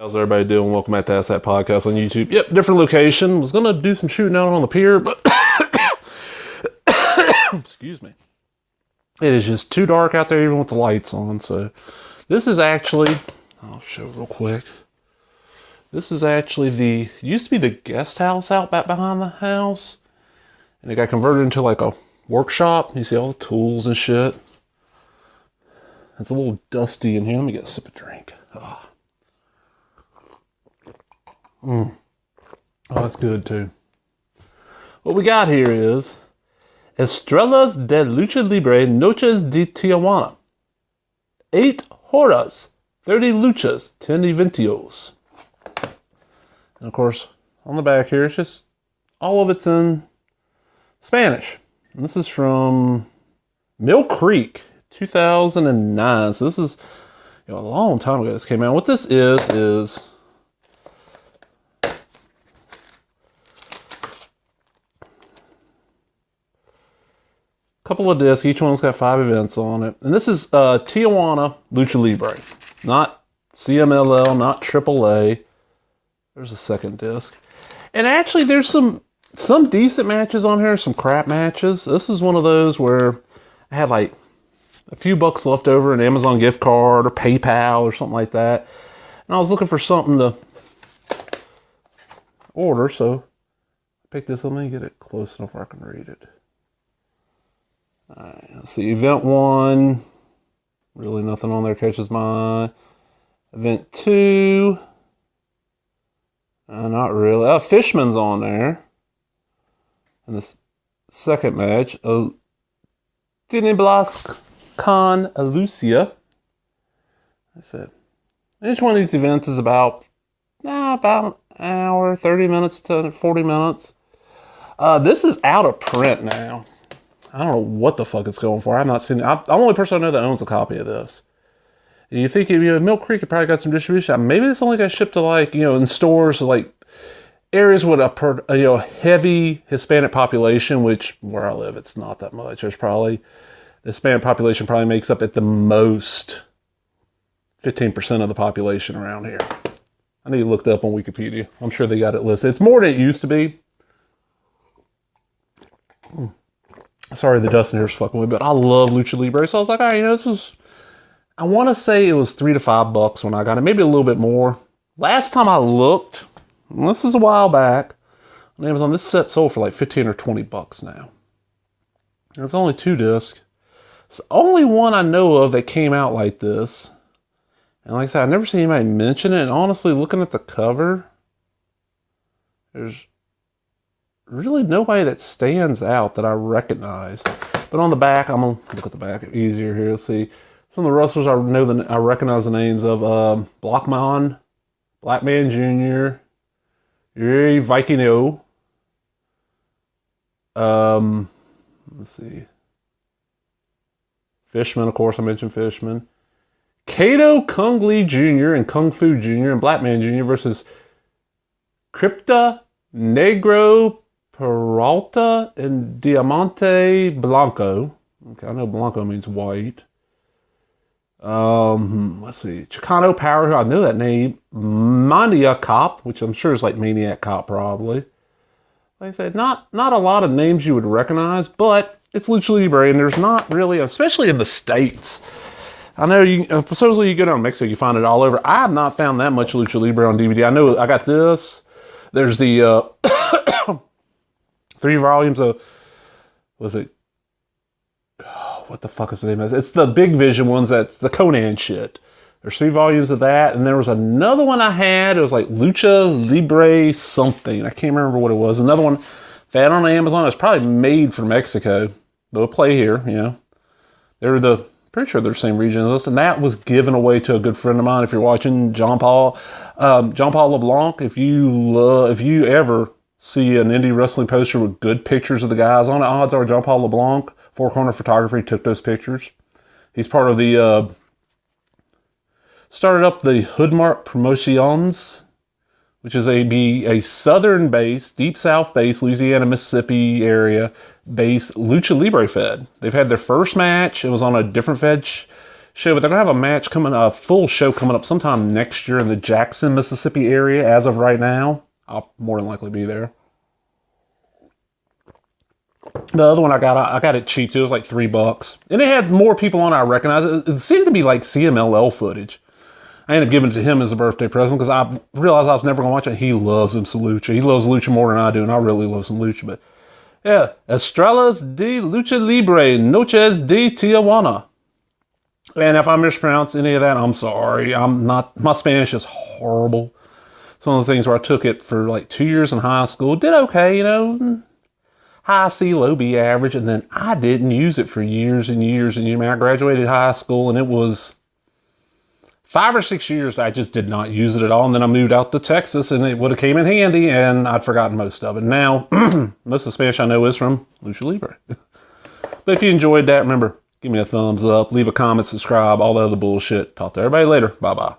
How's everybody doing? Welcome back to Ask That Podcast on YouTube. Yep, different location. Was going to do some shooting out on the pier, but excuse me. It is just too dark out there even with the lights on. So this is actually, I'll show real quick. This is actually used to be the guest house out back behind the house. And it got converted into like a workshop. You see all the tools and shit. It's a little dusty in here. Let me get a sip of drink. Oh, that's good too. What we got here is Estrellas de Lucha Libre Noches de Tijuana. 8 horas, 30 luchas, 10 eventos. And of course, on the back here, it's just all of it's in Spanish. And this is from Mill Creek, 2009. So this is a long time ago this came out. What this is couple of discs. Each one's got 5 events on it. And this is Tijuana Lucha Libre. Not CMLL, not AAA. There's a second disc. And actually, there's some decent matches on here, some crap matches. This is one of those where I had like a few bucks left over, an Amazon gift card or PayPal or something like that. And I was looking for something to order, so I picked this up. Let me get it close enough where I can read it. Alright, let's see. Event 1, really nothing on there catches my eye. Event 2, not really. Fishman's on there. And this second match, Tineblas con Lucia. I said, each one of these events is about an hour, 30 minutes to 40 minutes. This is out of print now. I don't know what the fuck it's going for. I've not seen it. I'm the only person I know that owns a copy of this. And you think, Mill Creek, it probably got some distribution. Maybe this only got shipped to in stores, like areas with a heavy Hispanic population, which where I live, it's not that much. There's probably, the Hispanic population probably makes up at the most 15% of the population around here. I need to look that up on Wikipedia. I'm sure they got it listed. It's more than it used to be. Sorry, the dust in here is fucking with me, but I love Lucha Libre. So I was like, all right, this is, I want to say it was $3 to $5 when I got it. Maybe a little bit more. Last time I looked, and this is a while back, on Amazon, this set sold for like 15 or 20 bucks now. And it's only 2 discs. It's the only one I know of that came out like this. And like I said, I've never seen anybody mention it. And honestly, looking at the cover, there's really nobody that stands out that I recognize. But on the back, I'm going to look at the back easier here. Let's see. Some of the wrestlers I recognize the names of Blackman Jr., Yuri Vikino. Let's see. Fishman, of course, I mentioned Fishman. Kato Kung Lee Jr. and Kung Fu Jr. and Blackman Jr. versus Crypta Negro Peralta and Diamante Blanco. Okay, I know Blanco means white. Let's see. Chicano Power, I know that name. Mania Cop, which I'm sure is like Maniac Cop probably. Like I said, not a lot of names you would recognize, but it's Lucha Libre, and there's not really, especially in the States. I know supposedly you go down to Mexico, you find it all over. I have not found that much Lucha Libre on DVD. I know I got this. There's the 3 volumes of, was it, what the fuck is the name of it? It's the Big Vision ones, that's the Conan shit. There's 3 volumes of that, and there was another one I had, it was like Lucha Libre something, I can't remember what it was. Another one found on Amazon, it was probably made for Mexico. They'll play here, They're pretty sure they're the same region as us, and that was given away to a good friend of mine. If you're watching, John Paul LeBlanc, if you ever see an indie wrestling poster with good pictures of the guys on it, odds are John Paul LeBlanc, Four Corner Photography, took those pictures. He's part of the, started up the Hoodmark Promotions, which is a southern-based, deep south-based, Louisiana, Mississippi area based Lucha Libre Fed. They've had their first match. It was on a different Fed show, but they're going to have a match coming, a full show coming up sometime next year in the Jackson, Mississippi area. As of right now, I'll more than likely be there. The other one I got it cheap too. It was like $3, and it had more people on I recognize. It seemed to be like CMLL footage. I ended up giving it to him as a birthday present because I realized I was never going to watch it. He loves him some lucha. He loves lucha more than I do, and I really love some lucha. But yeah, Estrellas de Lucha Libre, Noches de Tijuana. And if I mispronounce any of that, I'm sorry. I'm not. My Spanish is horrible. It's one of the things where I took it for like 2 years in high school. Did okay, you know. High C, low B average, and then I didn't use it for years and years and years. I mean, I graduated high school, and it was 5 or 6 years I just did not use it at all. And then I moved out to Texas, and it would have came in handy, and I'd forgotten most of it. Now, most of the Spanish I know is from Lucha Libre. But if you enjoyed that, remember, give me a thumbs up, leave a comment, subscribe, all the other bullshit. Talk to everybody later. Bye-bye.